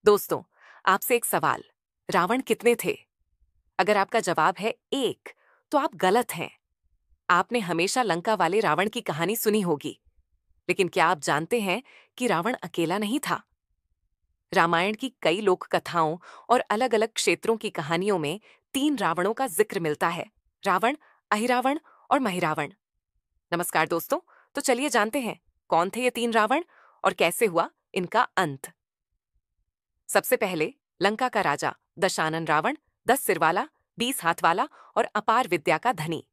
दोस्तों, आपसे एक सवाल। रावण कितने थे? अगर आपका जवाब है एक, तो आप गलत हैं। आपने हमेशा लंका वाले रावण की कहानी सुनी होगी, लेकिन क्या आप जानते हैं कि रावण अकेला नहीं था? रामायण की कई लोक कथाओं और अलग-अलग क्षेत्रों की कहानियों में 3 रावणों का जिक्र मिलता है। रावण, अहिरावण और महिरावण। नमस्कार दोस्तों, तो चलिए जानते हैं कौन थे ये 3 रावण और कैसे हुआ इनका अंत। सबसे पहले लंका का राजा दशानन रावण, 10 सिर वाला, 20 हाथ वाला और अपार विद्या का धनी,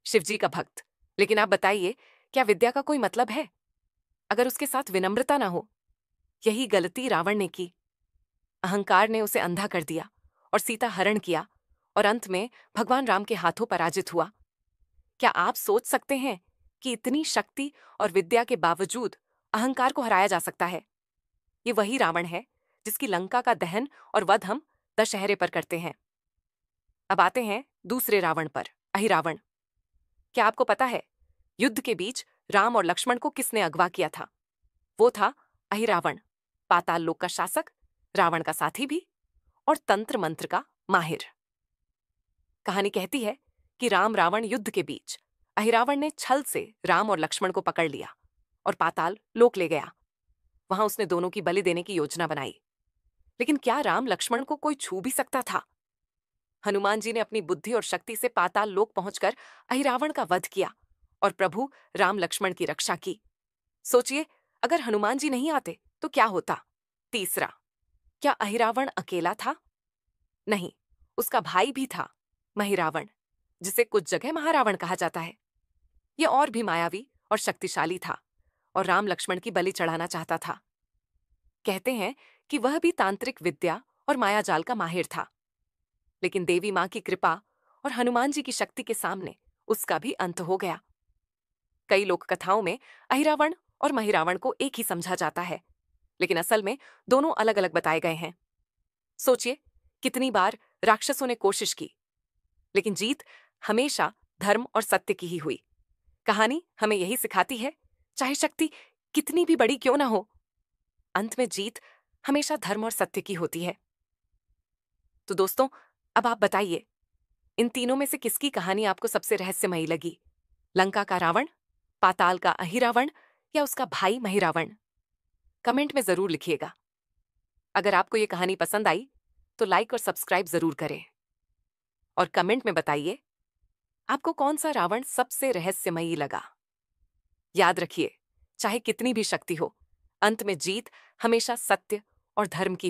शिवजी का भक्त। लेकिन आप बताइए, क्या विद्या का कोई मतलब है अगर उसके साथ विनम्रता ना हो? यही गलती रावण ने की। अहंकार ने उसे अंधा कर दिया और सीता हरण किया और अंत में भगवान राम के हाथों पराजित हुआ। क्या आप सोच सकते हैं कि इतनी शक्ति और विद्या के बावजूद अहंकार को हराया जा सकता है? ये वही रावण है जिसकी लंका का दहन और वध हम दशहरे पर करते हैं। अब आते हैं दूसरे रावण पर, अहिरावण। क्या आपको पता है युद्ध के बीच राम और लक्ष्मण को किसने अगवा किया था? वो था अहिरावण, पाताल लोक का शासक, रावण का साथी भी और तंत्र मंत्र का माहिर। कहानी कहती है कि राम रावण युद्ध के बीच अहिरावण ने छल से राम और लक्ष्मण को पकड़ लिया और पाताल लोक ले गया। वहां उसने दोनों की बलि देने की योजना बनाई। लेकिन क्या राम लक्ष्मण को कोई छू भी सकता था? हनुमान जी ने अपनी बुद्धि और शक्ति से पाताल लोक पहुंचकर अहिरावण का वध किया और प्रभु राम लक्ष्मण की रक्षा की। सोचिए, अगर हनुमान जी नहीं आते तो क्या होता? तीसरा, क्या अहिरावण अकेला था? नहीं, उसका भाई भी था, महिरावण, जिसे कुछ जगह महारावण कहा जाता है। यह और भी मायावी और शक्तिशाली था और राम लक्ष्मण की बलि चढ़ाना चाहता था। कहते हैं कि वह भी तांत्रिक विद्या और मायाजाल का माहिर था। लेकिन देवी मां की कृपा और हनुमान जी की शक्ति के सामने उसका भी अंत हो गया। कई लोक कथाओं में अहिरावण और महिरावण को एक ही समझा जाता है, लेकिन असल में दोनों अलग अलग बताए गए हैं। सोचिए, कितनी बार राक्षसों ने कोशिश की, लेकिन जीत हमेशा धर्म और सत्य की ही हुई। कहानी हमें यही सिखाती है, चाहे शक्ति कितनी भी बड़ी क्यों ना हो, अंत में जीत हमेशा धर्म और सत्य की होती है। तो दोस्तों, अब आप बताइए, इन तीनों में से किसकी कहानी आपको सबसे रहस्यमयी लगी? लंका का रावण, पाताल का अहिरावण या उसका भाई महिरावण? कमेंट में जरूर लिखिएगा। अगर आपको ये कहानी पसंद आई तो लाइक और सब्सक्राइब जरूर करें और कमेंट में बताइए आपको कौन सा रावण सबसे रहस्यमयी लगा। याद रखिए, चाहे कितनी भी शक्ति हो, अंत में जीत हमेशा सत्य और धर्म की हो।